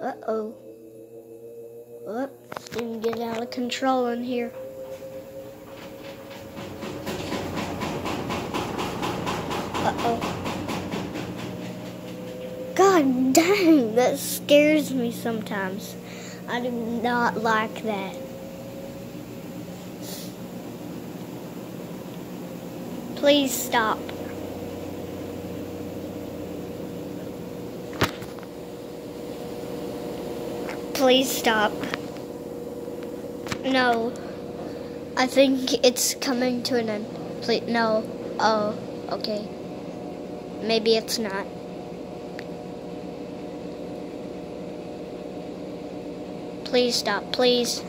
Uh-oh. It's gonna get out of control in here. Uh-oh. God dang, that scares me sometimes. I do not like that. Please stop. Please stop. No. I think it's coming to an end. Please, no. Oh, okay. Maybe it's not. Please stop, please.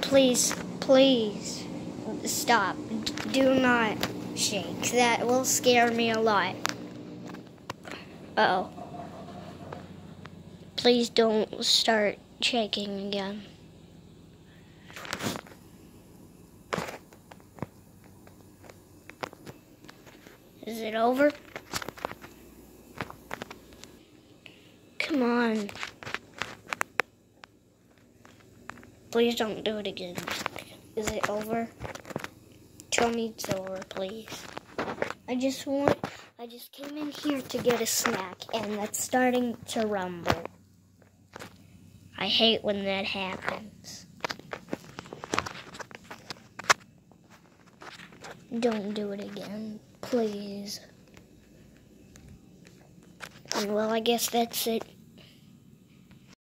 Please, please, stop. Do not shake. That will scare me a lot. Uh-oh. Please don't start shaking again. Is it over? Come on. Please don't do it again. Is it over? Tell me it's over, please. I just came in here to get a snack, and that's starting to rumble. I hate when that happens. Don't do it again, please. And well, I guess that's it.